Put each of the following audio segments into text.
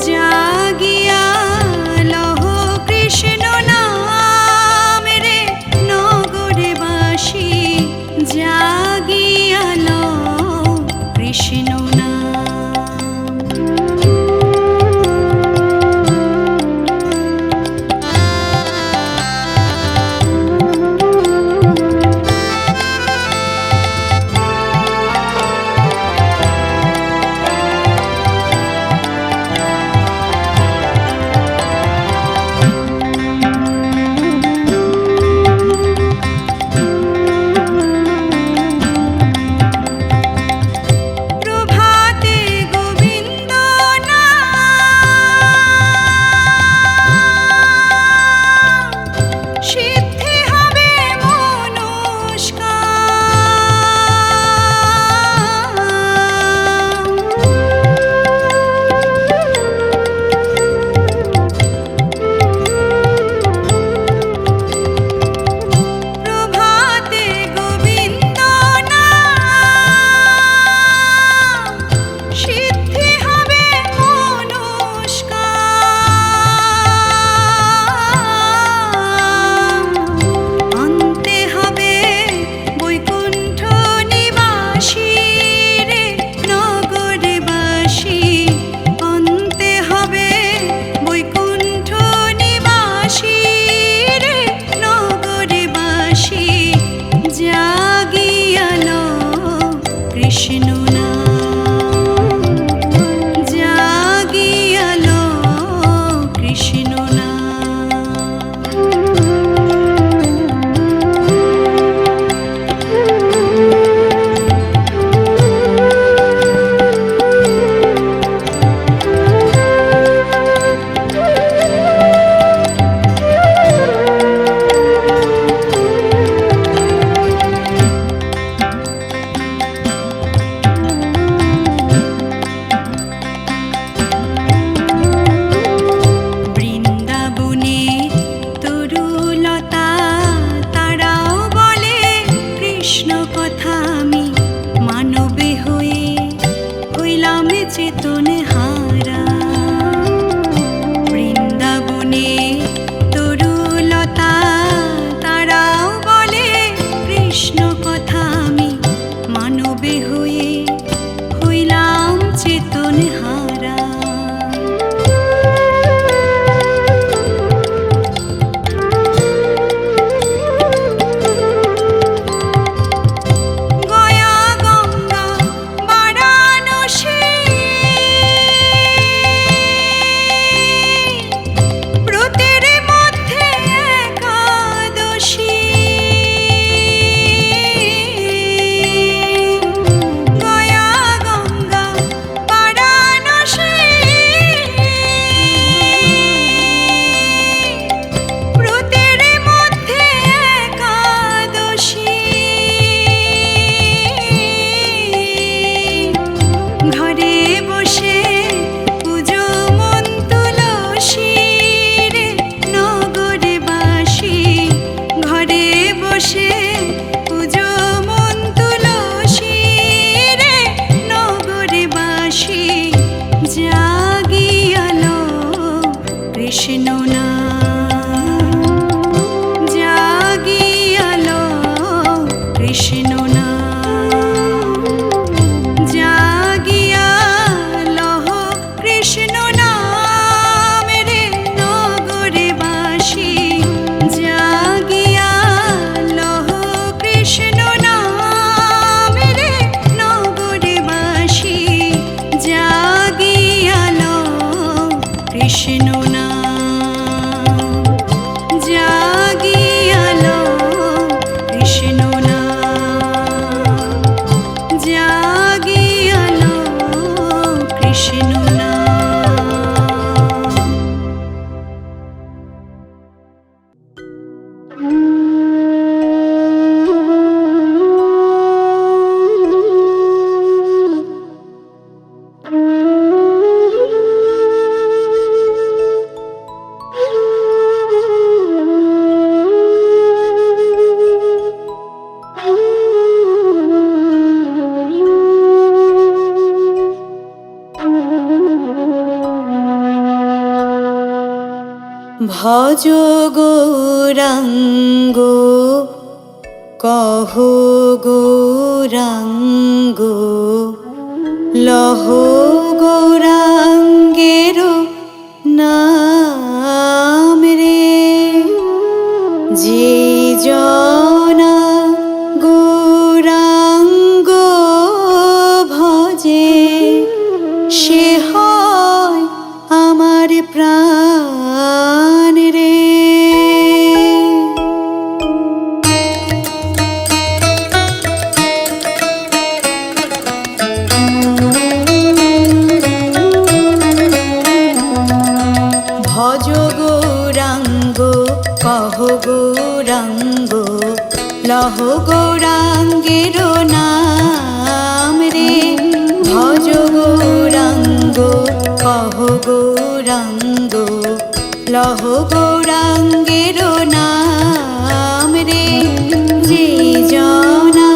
জাগিয়া লহ কৃষ্ণ নাম ভজ গৌরাঙ্গ কহ গৌরাঙ্গ লহ গৌরাঙ্গের নাম রে। যে জনা গৌরাঙ্গ ভজে সে হয় আমার প্রাণ রে। ভজ গৌরাঙ্গ কহ গৌরাঙ্গ লহ গৌরাঙ্গের নাম রে। ভজ গৌরাঙ্গ কহ গৌরাঙ্গ লহ গৌরাঙ্গের নাম রে। যে জনা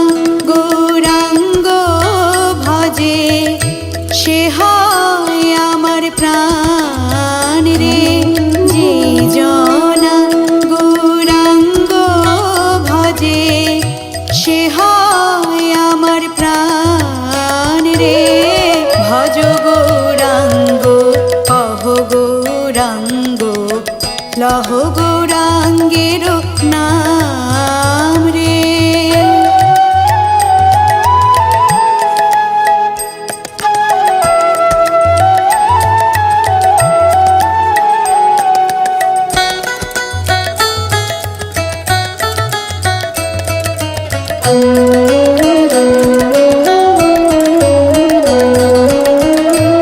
গৌরাঙ্গ ভজে সে হয় আমার প্রাণ রে। যে জনা গৌরাঙ্গ ভজে সে হয় আমার প্রাণ রে। ভজ গৌরাঙ্গ কহ গৌরাঙ্গ লহ গৌরাঙ্গের নাম রে।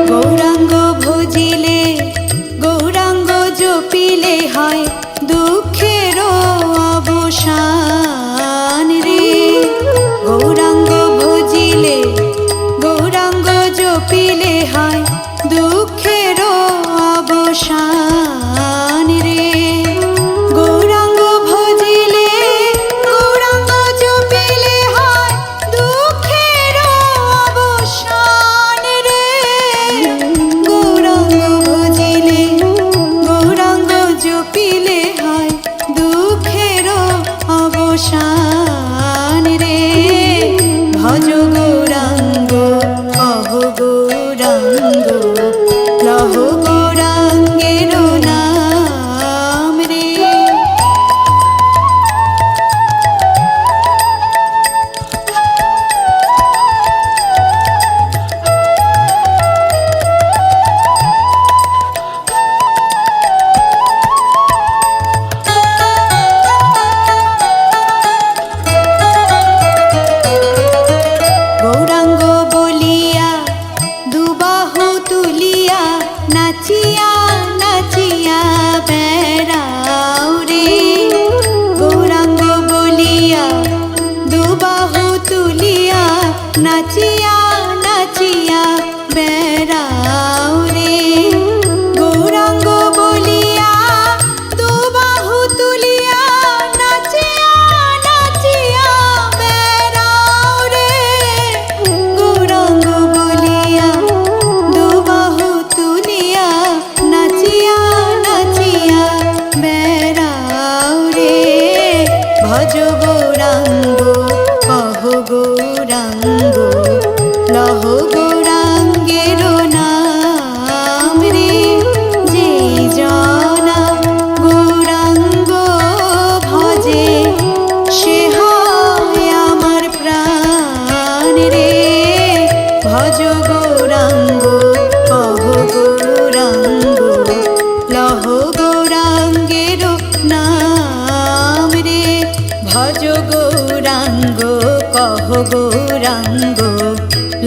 গৌরাঙ্গ ভজিলে গৌরাঙ্গ জপিলে হয় দুঃখের অবসান রে। গৌরাঙ্গ ভজিলে গৌরাঙ্গ জপিলে হয় দুঃখের অবসান রে। গৌরাঙ্গ ভজিলে গৌরাঙ্গ জপিলে হয় দুঃখের অবসান রে। গৌরাঙ্গ ভজিলে গৌরাঙ্গ জপিলে হয় দুঃখের অবসান রে। ভজ গৌরাঙ্গ কহ গৌরাঙ্গ লহ গৌরাঙ্গের নাম রে। গৌরাঙ্গ বলিয়া দুবাহু তুলিয়া নাচিয়া নাচিয়া বেড়াও রে। গৌরাঙ্গ বলিয়া দুবাহু তুলিয়া নাচিয়া নাচিয়া বেড়াও রে। গৌরাঙ্গ বলিয়া দুবাহু তুলিয়া নাচিয়া নাচিয়া বেড়াও রে। গৌরাঙ্গ বলিয়া দুবাহু তুলিয়া নাচিয়া নাচিয়া বেড়াও রে। ভজ গৌরাঙ্গ কহ গৌরাঙ্গ লহ গৌরাঙ্গের নাম রে। যে জনা গৌরাঙ্গ ভজে সে হয় আমার প্রাণ রে। ভজ গৌরাঙ্গ কহ গৌরাঙ্গ লহ গৌরাঙ্গের নাম রে। ভজ গৌরাঙ্গ কহ গৌরাঙ্গ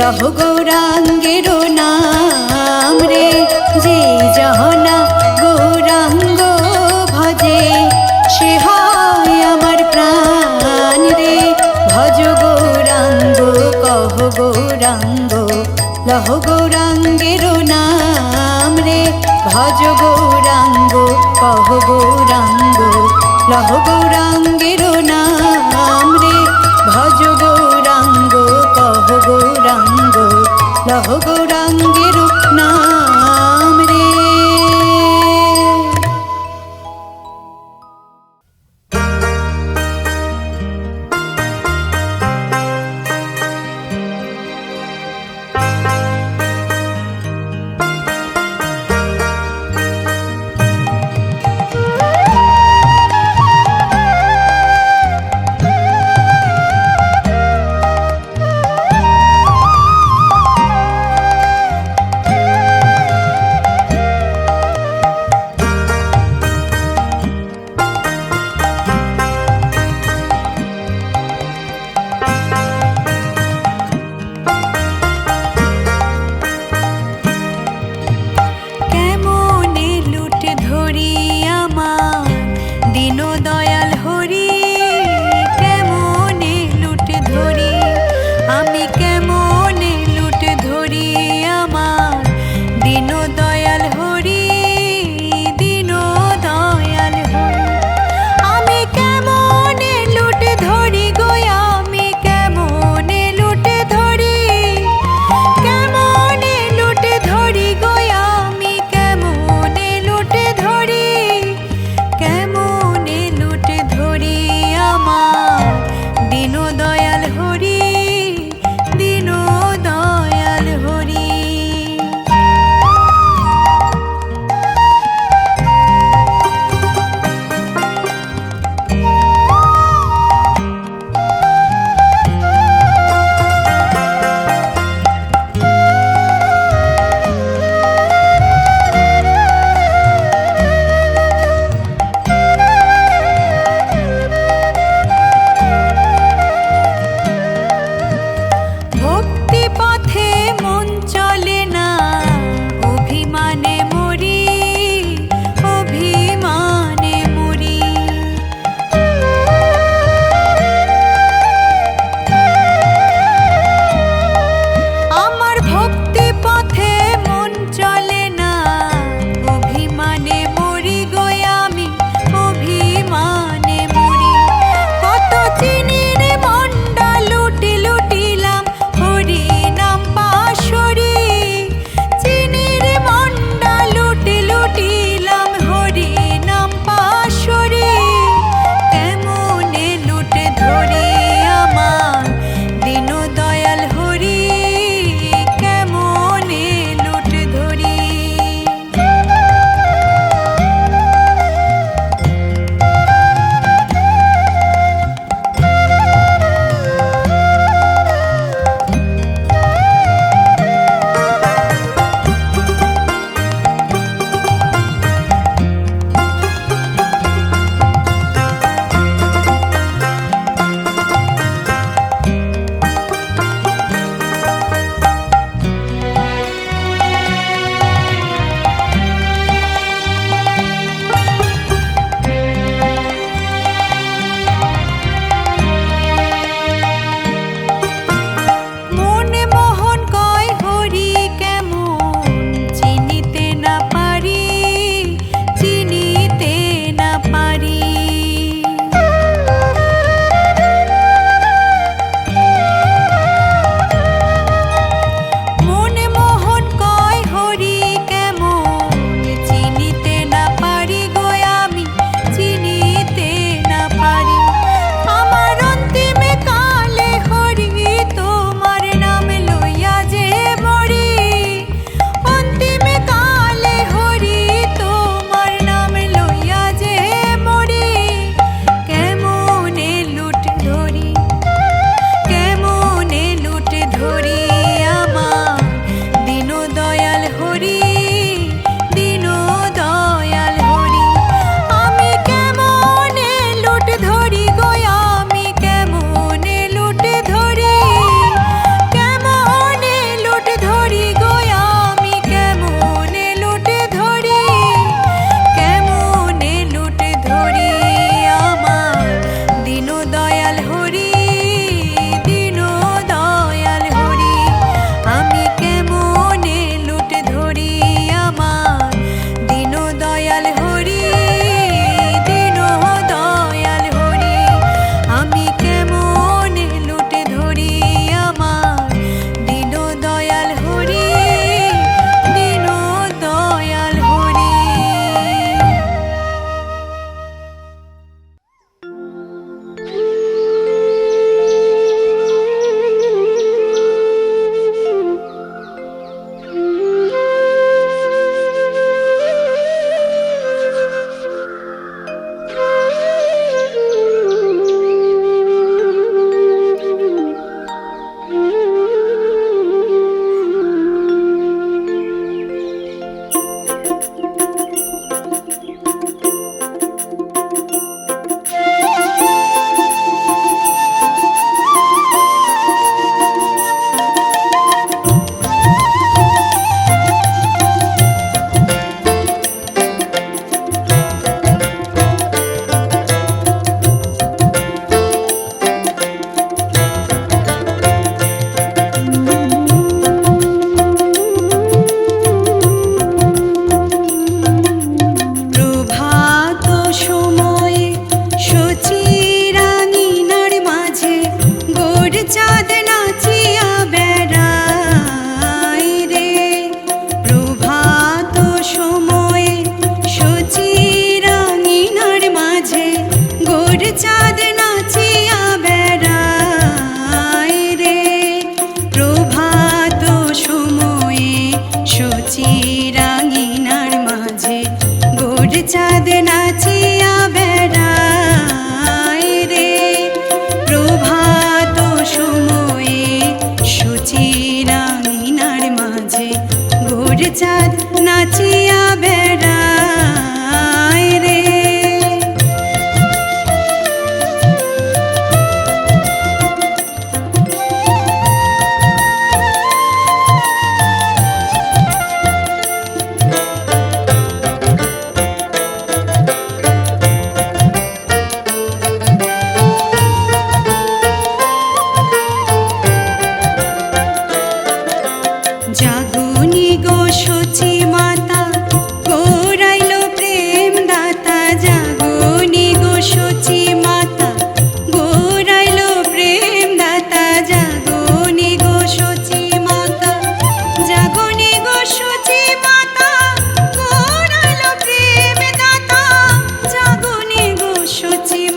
লহ গৌরাঙ্গের নাম রে। যে জনা গৌরাঙ্গ ভজে সে হয় গৌরাঙ্গ লহ গৌরাঙ্গের নাম রে ভজ গৌরাঙ্গ কহ গৌরাঙ্গ লহ গৌরাঙ্গের নাম রে ভজ গৌরাঙ্গ কহ গৌরাঙ্গ লহ গৌরাঙ্গের নাম রে।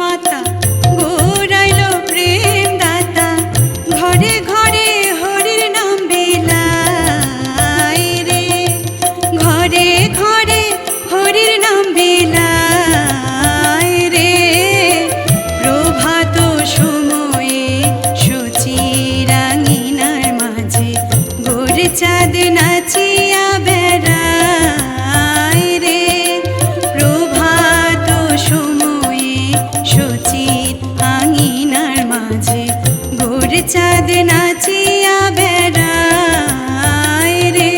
মাতা গৌরাইল প্রেম দাতা ঘরে ঘরে হরির নাম বিলায় রে ঘরে ঘরে হরির নাম বিলায় রে প্রভাত সময়ে সচিরাঙ্গিনার মাঝে গোর চাঁদ নাচিয়া বেড়ায় রে প্রভাত সময়ে সচির আঙিনার মাঝে গোর চাঁদ নাচিয়া বেড়ায় রে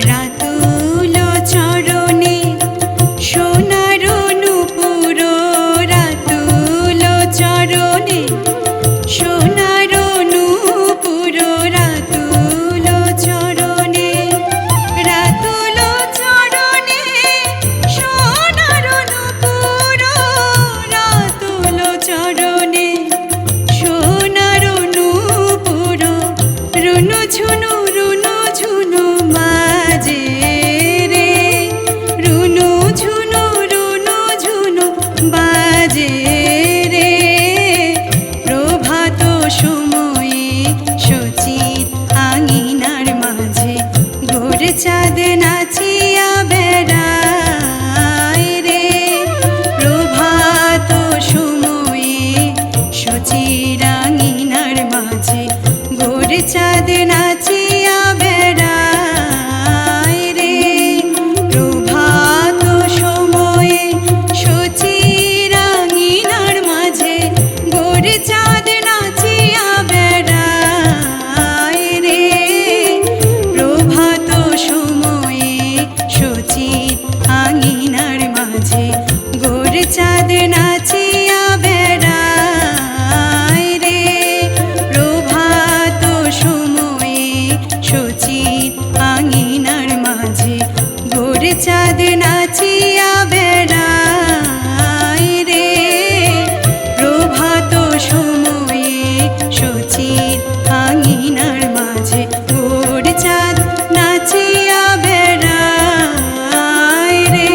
রাতুল চরণে সোনার নূপুর রাতুল চরণে সোনার নূপুর রাতুল চরণে রাতুল চরণে সোনার নূপুর রাতুল চরণে সোনার নূপুর রুনু ঝুনু বাজে রে রুনু ঝুনু বাজে রে প্রভাত সময়ে সচির আঙিনার মাঝে গোর চাঁদ নাচিয়া বেড়ায় রে প্রভাত সময়ে সচির আঙিনার মাঝে গোর চাঁদ নাচিয়া বেড়ায় রে প্রভাত সময়ে সচির আঙিনার মাঝে গোর চাঁদ নাচিয়া বেড়ায় রে প্রভাত সময়ে সচির আঙিনার মাঝে গোর চাঁদ নাচিয়া বেড়ায় রে প্রভাত সময়ে সচির আঙিনার মাঝে গোর চাঁদ নাচিয়া বেড়ায় রে প্রভাত সময়ে সচির আঙিনার মাঝে গোর চাঁদ নাচিয়া বেড়ায় রে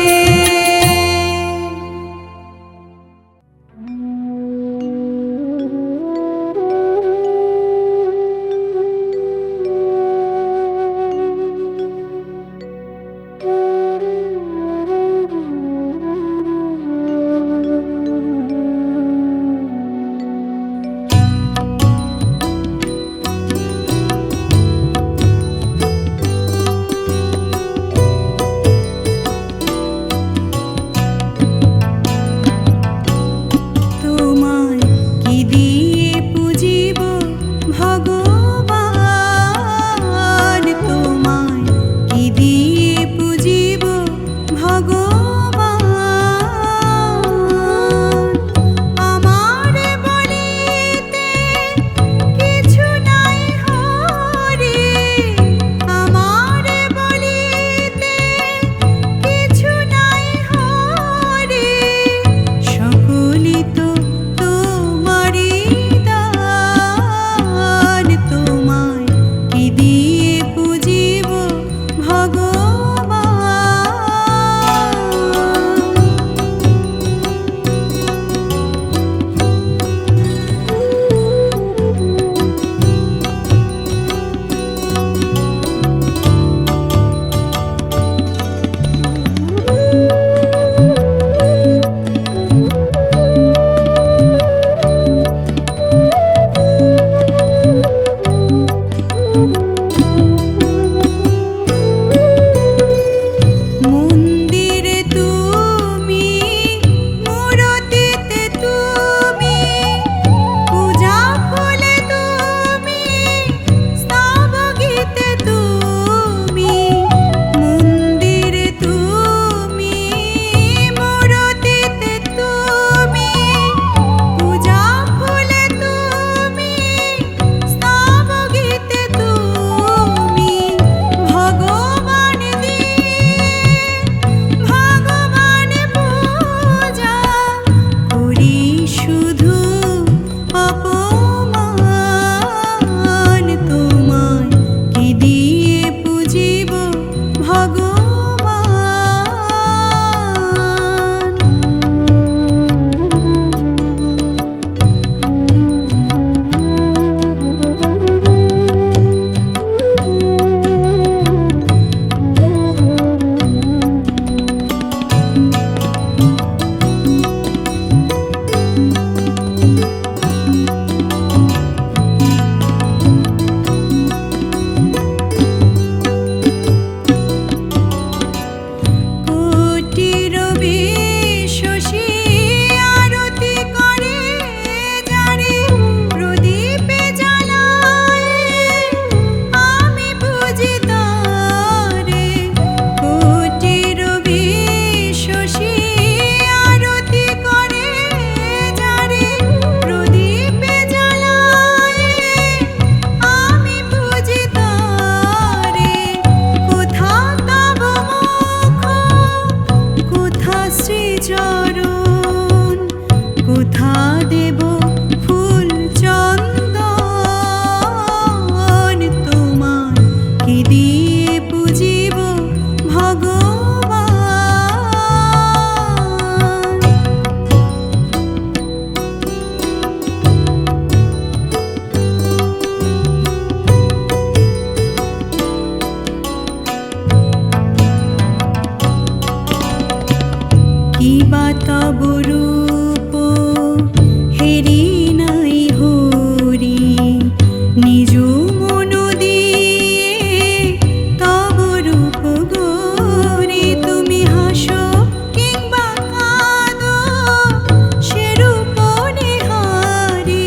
তব রূপ হেরি নাই হরি নিজ মন দিয়ে তব রূপ গরি তুমি হাসো কিংবা কাঁদো সে রূপ নিহারি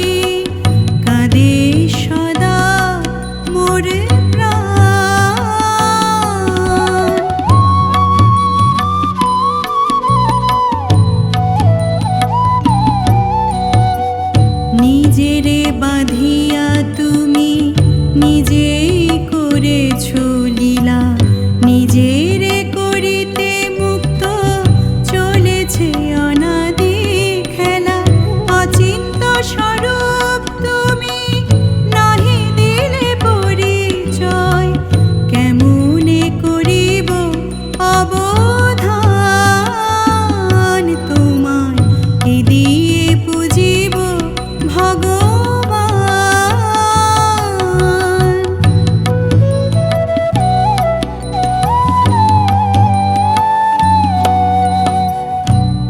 কাঁদে সদা মোর নিজেরে বাঁধিয়া তুমি নিজেই করেছ লীলা নিজেরে করিতে মুক্ত চলেছে অনাদি খেলা অচিন্ত স্বরূপ তুমি নাহি দিলে পরিচয় কেমনে করিব অবধান তোমায় কি দিয়ে পুজিব ভগবান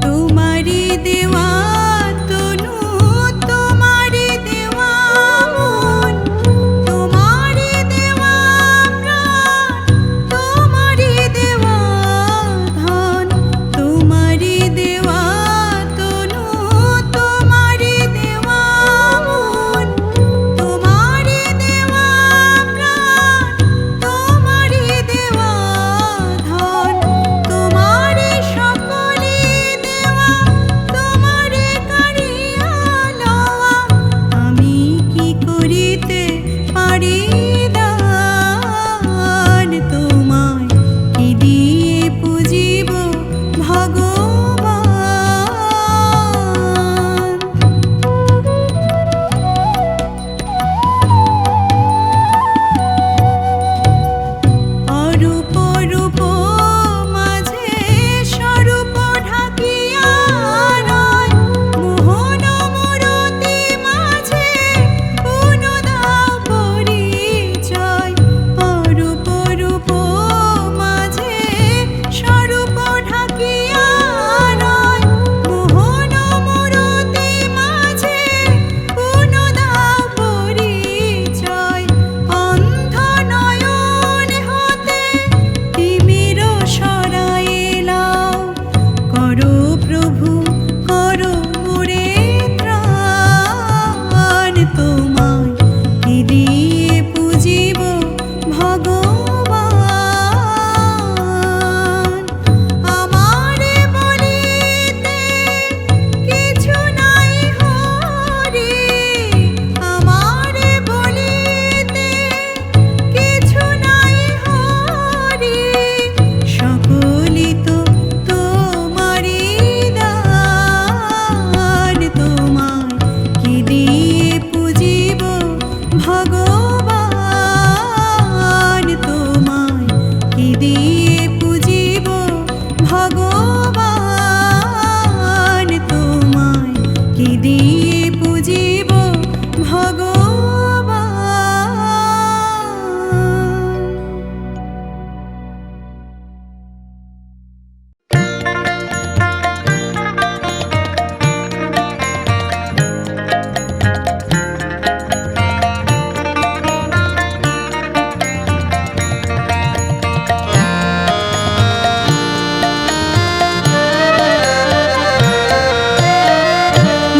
তোমারি দেওয়া তনু তোমারি দেওয়া মন তোমারি দেওয়া প্রাণ তোমারি দেওয়া ধন তোমারি দেওয়া তনু তোমারি দেওয়া মন তোমারি দেওয়া প্রাণ তোমারি দেওয়া ধন তোমারি সকলি দেওয়া তোমারি কারিয়া লওয়া আমি কি করিতে পারি দান তোমায় কি দিয়ে পুজিব ভগবান অরূপ রূপ মাঝে স্বরূপ ঢাকিয়া রয় মোহন মূরতি মাঝে পুন দাও পরিচয় অরূপ রূপ মাঝে স্বরূপ ঢাকিয়া রয় মোহন মূরতি মাঝে পুন দাও পরিচয় অন্ধ নয়ন হতে তিমির সরায়ে লাও করো প্রভু করো মোরে ত্রাণ তোমায় কি দিয়ে পুজিব ভগবান আমারে বলিতে কিছু নাই হরি আমারে বলিতে কিছু নাই হরি সকলি তো তোমারি দান তোমায় কি দিয়ে পুজিব ভগবান তোমায় কি দিয়ে পুজিব ভগবান তোমায় কি দিয়ে পুজিব ভগবান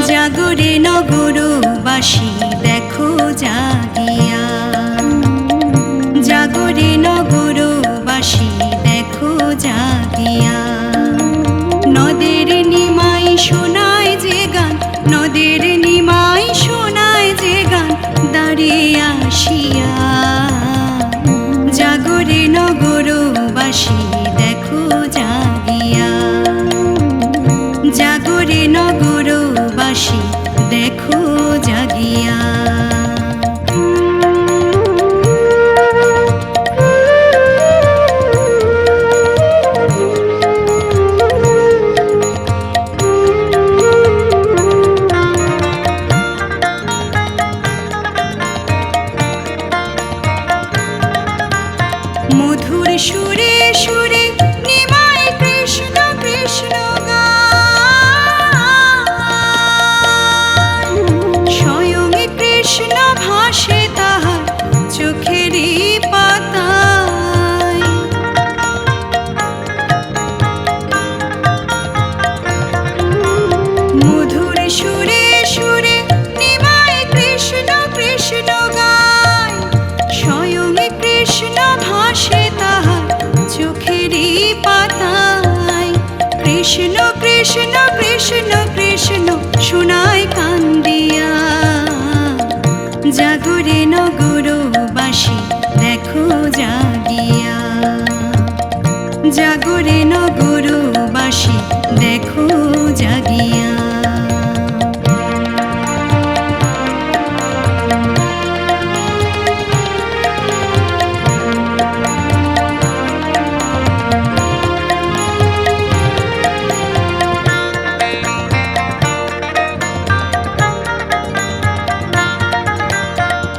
জাগরে নগরবাসী দেখো জাগিয়া জাগরে নগরবাসী দেখো জাগিয়া নদের নিমাই শোনায় যে গান নদের নিমাই শোনায় যে গান দাঁড়িয়ে আসিয়া জাগরে নগরবাসী দেখো জাগিয়া জাগরে নগরবাসী দেখো জাগিয়া মধুর সুরে সুরে নিমাই কৃষ্ণ কৃষ্ণ গান জাগরে নগরবাসী দেখো জাগিয়া।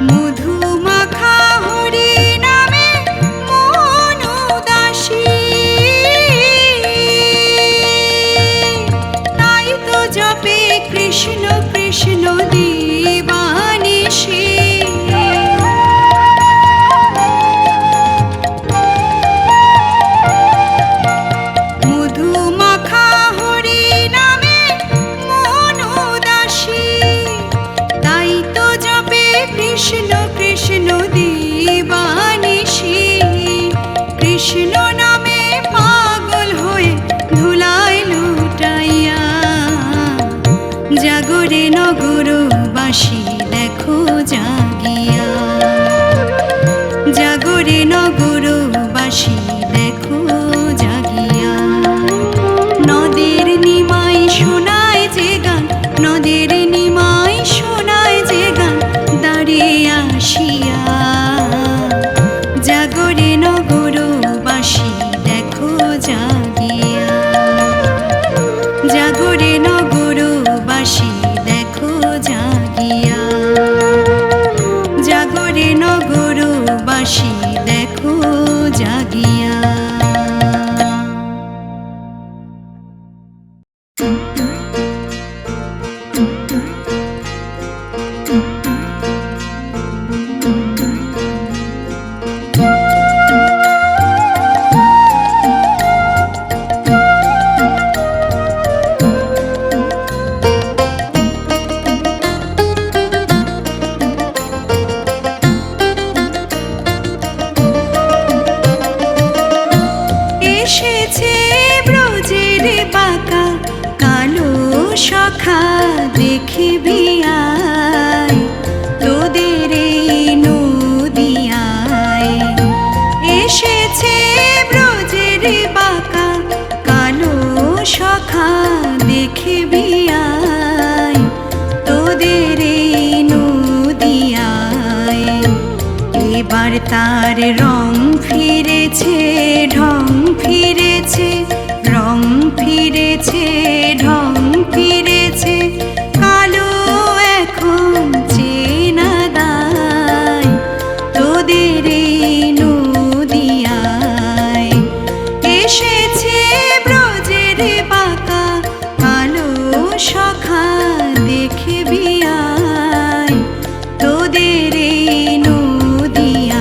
মধুমাখা হরি নামে মন উদাসী, তাই তো জপে কৃষ্ণ কৃষ্ণ দিবানিশি। মধুমাখা হরি নামে মন উদাসী, তাই তো জপে কৃষ্ণ কৃষ্ণ দিবানিশি। কৃষ্ণ নামে পাগল হয়ে ধুলায় লুটাইয়া। জাগরে নগরবাসী দেখো জাগিয়া। জাগরে নগরবাসী দেখো জাগিয়া। নদের নিমাই শোনায় যে গান, নদের নিমাই শোনায় যে গান দাঁড়িয়ে আসিয়া। জাগরে নগরবাসী দেখো জাগিয়া। জাগরে নগরবাসী দেখো জাগিয়া। জাগরে নগরবাসী দেখো জাগিয়া। এসেছে ব্রজের বাঁকা কালো সখা দেখবি আয়, তোদের এই নদিয়ায়। এসেছে ব্রজের বাঁকা কালো সখা দেখবি আয়, তোদের এই নদিয়ায়। এবার তার রং ফিরেছে ঢং ফিরেছে, রং ফিরেছে ঢং ফিরেছে। কালো এখন চেনা দায়, তোদের এই নদিয়ায়। এসেছে ব্রজের বাঁকা কালো সখা দেখবি আয়, তোদের এই নদিয়ায়।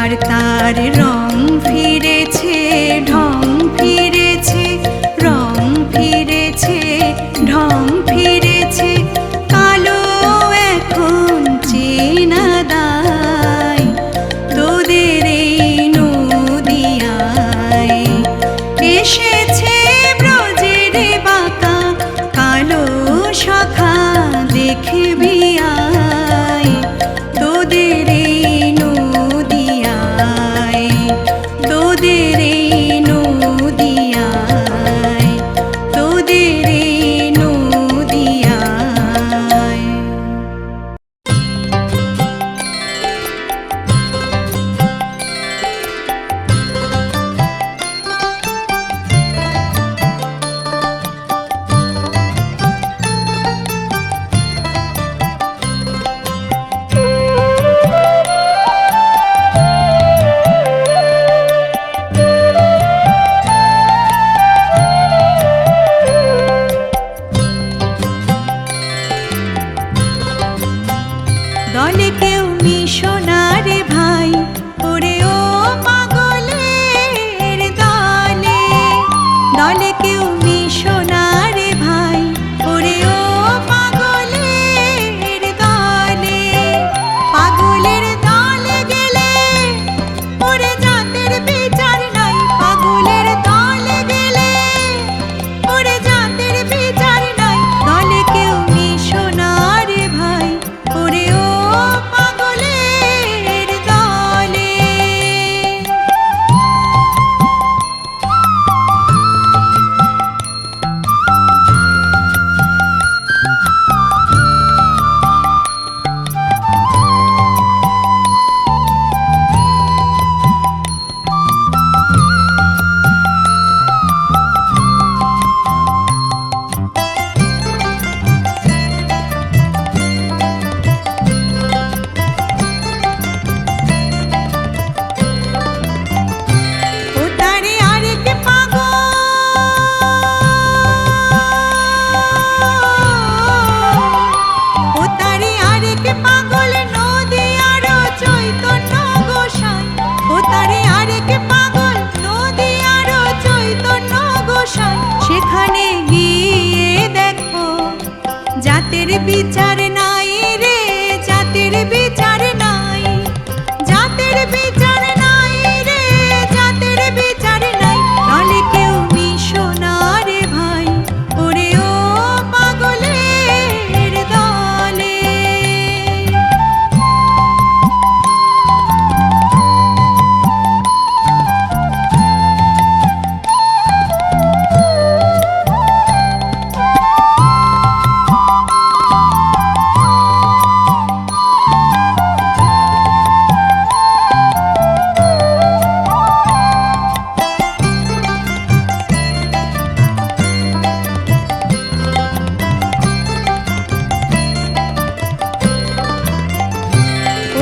এবার তার রং ফিরেছে, ঢং ফিরেছে, রং ফিরেছে, ঢং ফিরেছে, কালো এখন চেনা দায় তোদের এই নদিয়ায়। এসেছে ব্রজের বাঁকা কালো শাখা দেখবি আয় তোদের এই নদিয়ায়, তোদের এই নদিয়ায়, তোদের এই নদিয়ায়। দলে কেউ মিশো না রে ভাই, ওরে ও পাগলের দলে। দলে কেউ মিশো না রে ভাই, ওরে ও পাগলের দলে। পাগলের দলে গেলে ওরে জাতের বিচার নাই, পাগলের দলে গেলে ওরে জাতের বিচার নাই। দলে কেউ মিশো না রে ভাই, ওরে ও পাগলের দলে। ও তারে আরেক পাগল, ও তারে আরেক পাগল নদিয়ার চৈতন্য গোসাই। ও তারে আরেক পাগল নদিয়ার চৈতন্য গোসাই। সেখানে গিয়ে দেখো জাতের বিচার নাই রে, জাতের বিচার নাই, জাতের বিচার নাই রে, জাতের বিচার নাই। দলে কেউ মিশো না রে ভাই, ওরে ও পাগলের দলে।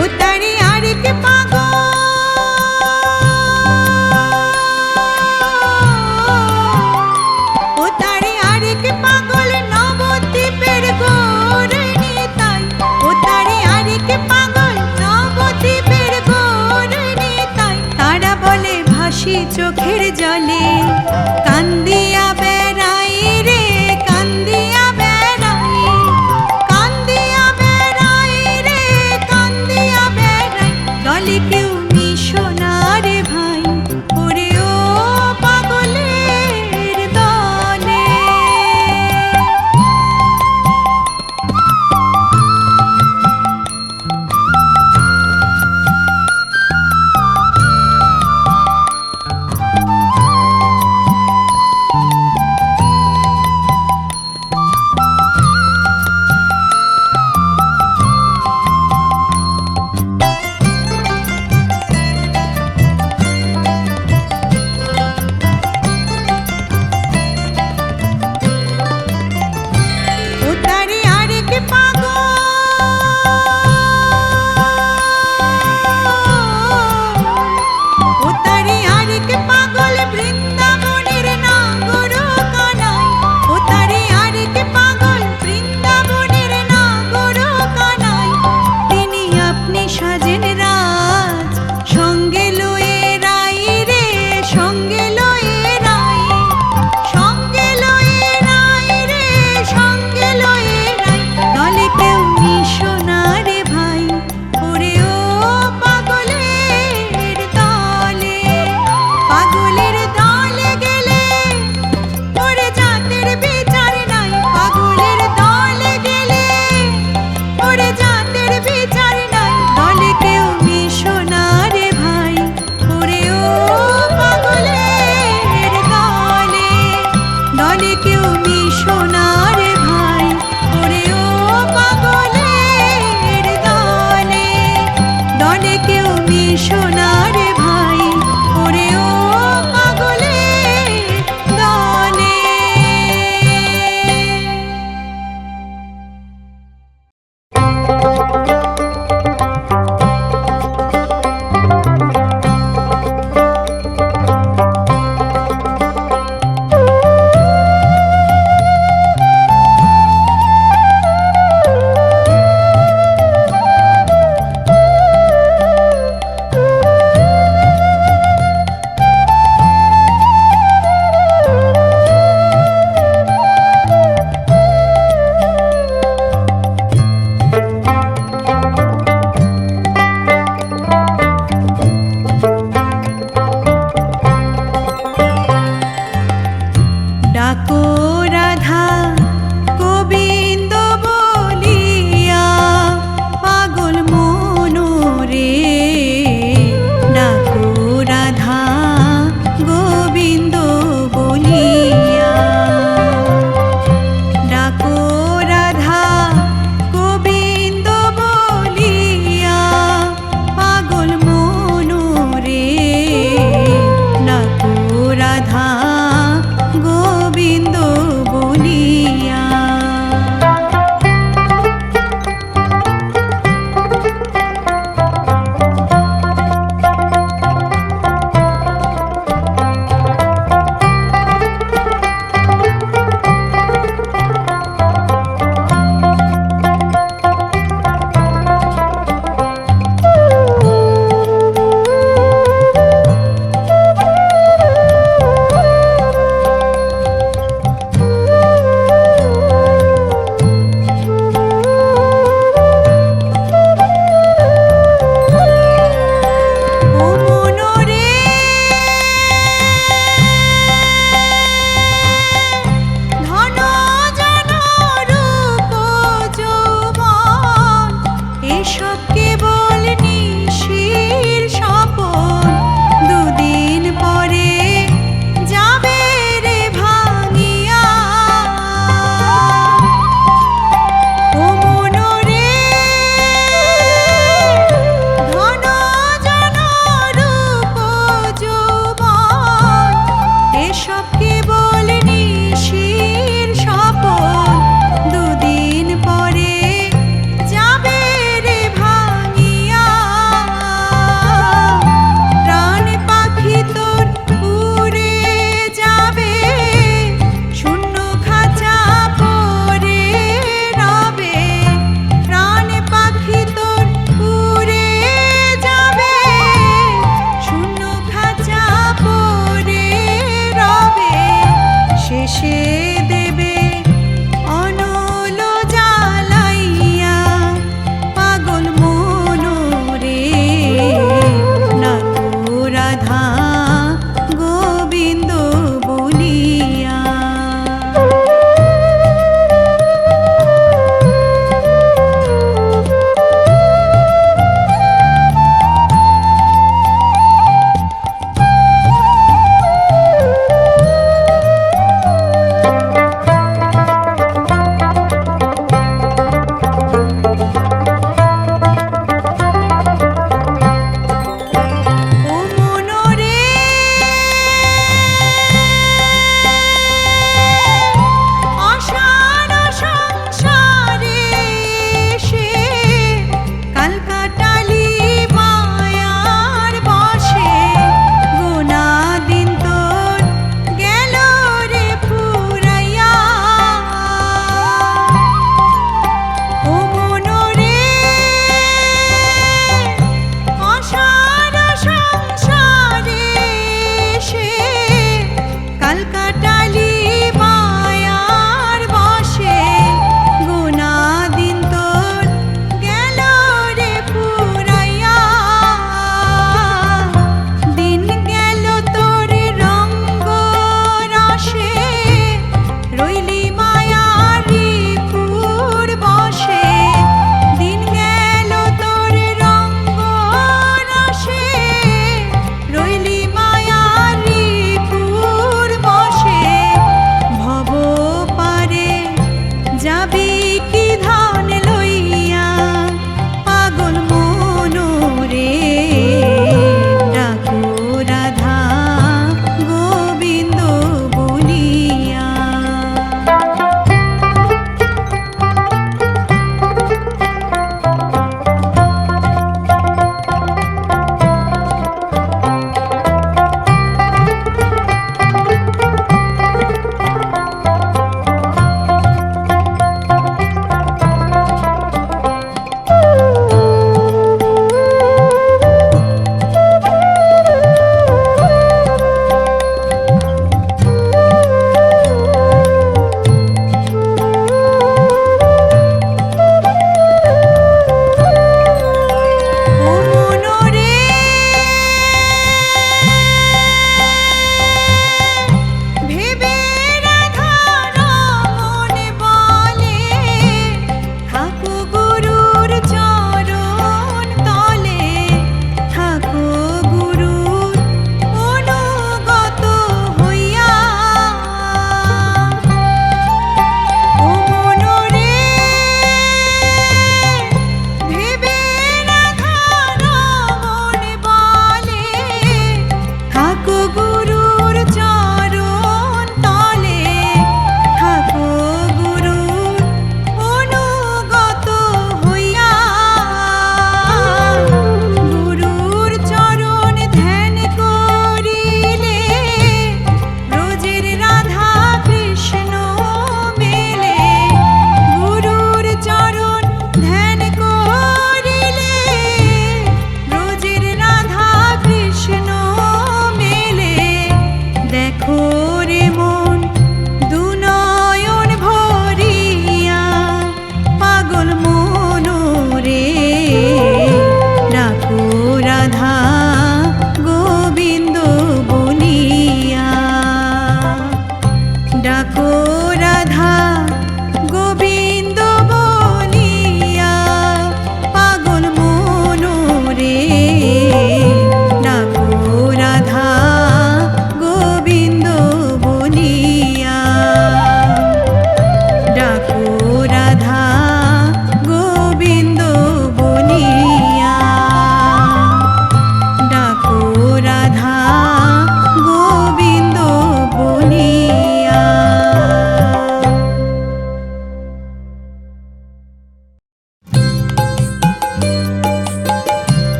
ও তারে আরেক পাগল, ও তারে আরেক পাগল নবদ্বীপের গৌর নিতাই। ও তারে আরেক পাগল নবদ্বীপের গৌর নিতাই। তারা বলে ভাসি চোখের জলে, কান্দিয়া বেড়াই রে, কান্দিয়া বেড়াই, কান্দিয়া বেড়াই রে, কান্দিয়া বেড়াই। দলে কেউ মিশো না রে ভাই, ওরে ও পাগলের দলে।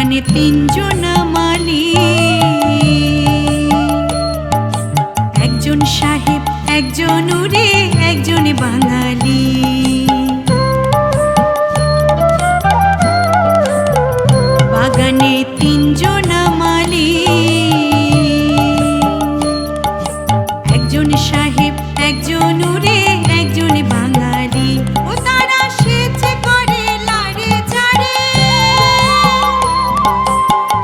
বাগানে তিনজনা মালি, একজন সাহেব, একজন উড়ে, একজন বাঙালি। বাগানে তিনজনা মালি, একজন সাহেব, একজন উড়ে, একজন বাঙালি। ও তারা সেচে করে লাড়ে ঝাড়ে,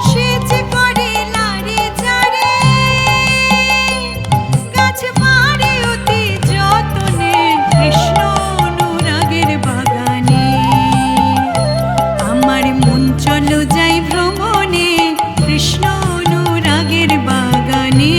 সেচে করে লাড়ে ঝাড়ে, গাছ বাড়ে অতি যতনে কৃষ্ণ অনুরাগের বাগানে। আমার মন চলো যাই ভ্রমণে কৃষ্ণ অনুরাগের বাগানে।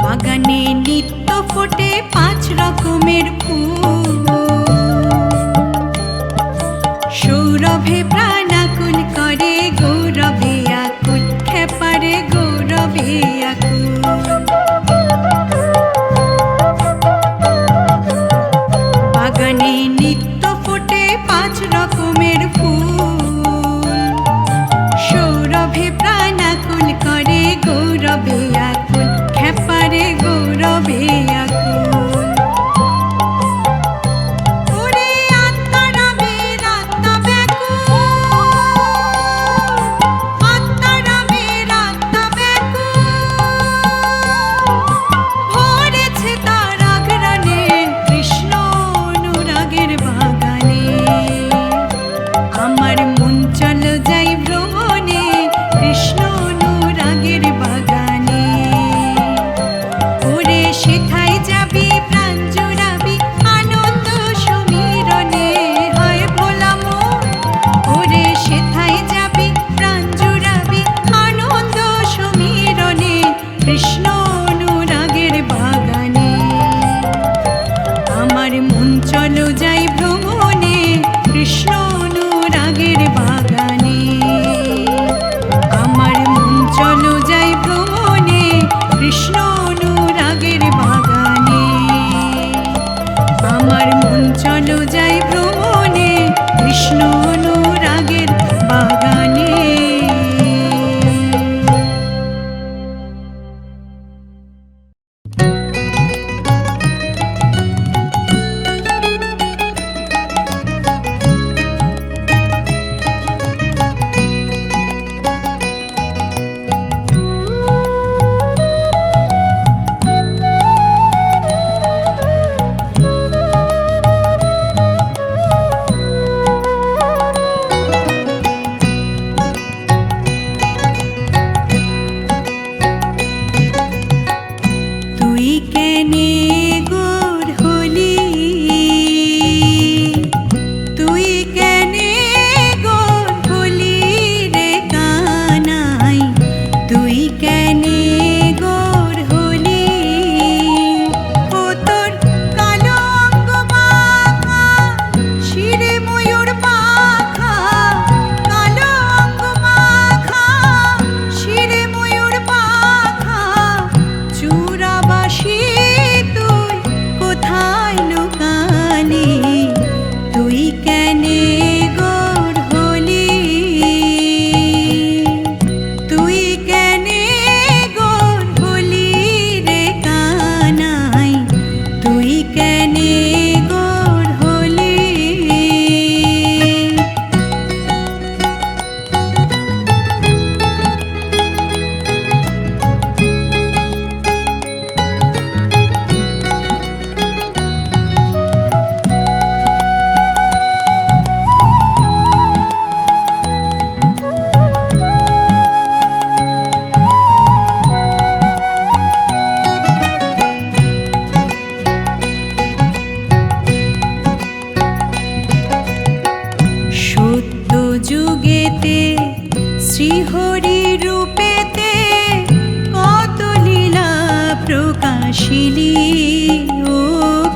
বাগানে নিত্য ফোটে 5 রকমের ফুল, সৌরভে প্রাণাকুল করে গৌরবে আকুল, খেপারে গৌরবে আকুল। বাগানে নিত্য ফোটে 5 রকমের ফুল, সৌরভে প্রাণাকুল করে গৌরবে আকুল, খেপারে গৌরবে আকুল। ওরে আত্মা রাবে রাত্মা ব্যাকুল, শ্রীহরি রূপেতে কত লীলা প্রকাশিলি ও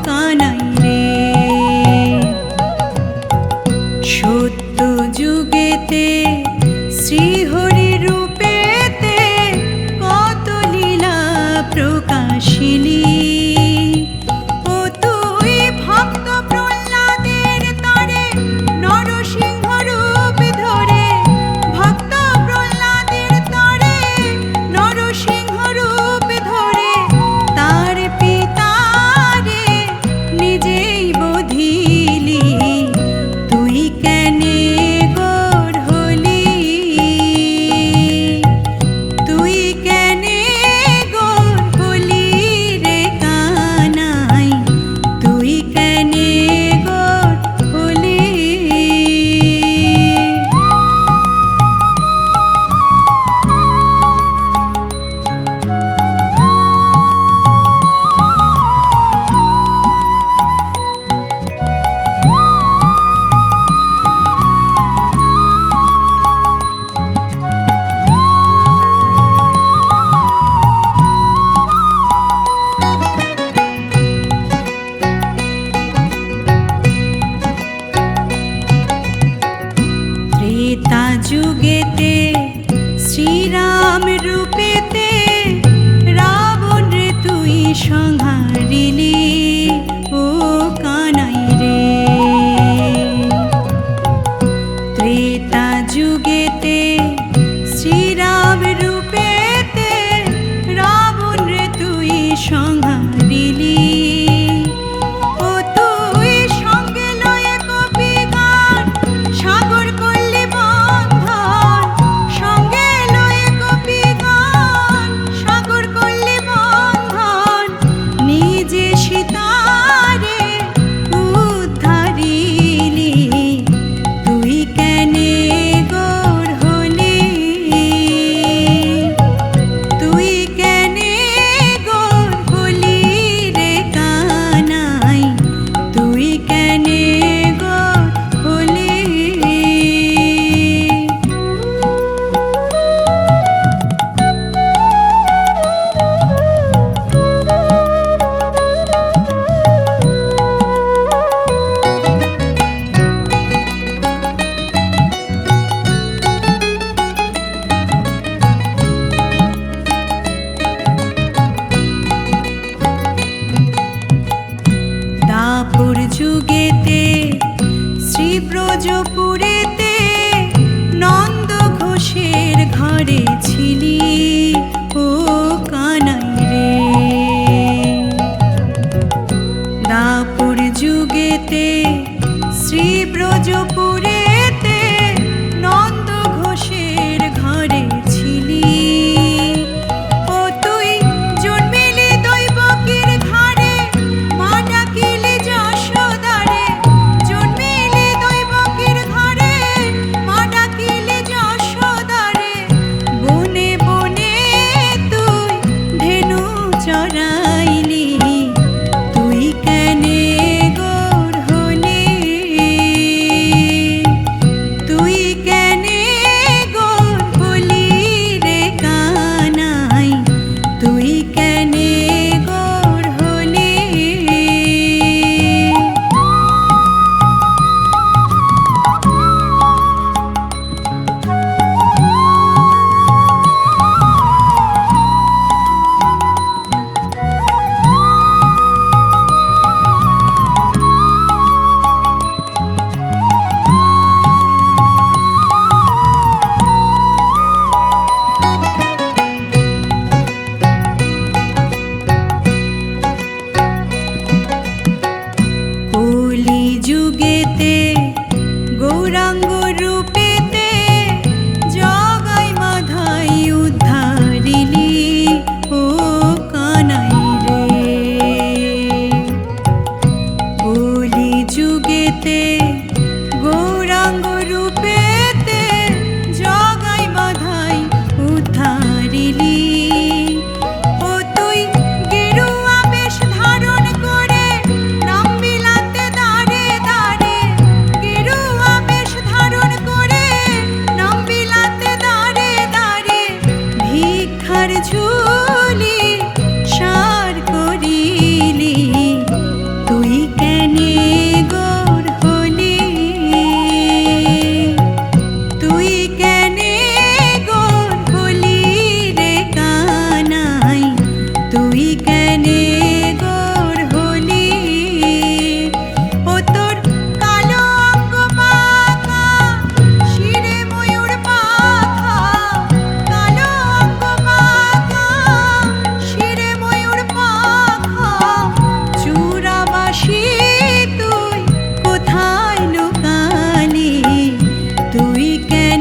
কানাই রে। সত্য যুগেতে শ্রীহরি রূপেতে কত লীলা প্রকাশিলি। ও তুই ভক্ত প্রহ্লাদের তরে নরসিংহ রূপ ধরে, ভক্ত প্রহ্লাদের তরে নরসিংহ রূপ ধরে তার পিতারে নিজেই বধিলি। তুই কেনে গোর হলি, তুই কেনে গোর হলি রে কানাই, তুই কেনে গোর হলি। ত্রেতা যুগেতে শ্রীরাম রূপেতে রাবণ রে তুই সংহারিলি ও কানাই রে। ত্রেতা যুগেতে শ্রীরাম রূপেতে রাবণ রে তুই সংহারিলি। ও তুই সঙ্গে লয়ে কপিগণ সাগর করলি বন্ধন, সঙ্গে লয়ে কপিগণ সাগর করলি বন্ধন। নিজে সীতারে উদ্ধারিলি, তুই কেনে গোর হলি,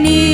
নেই।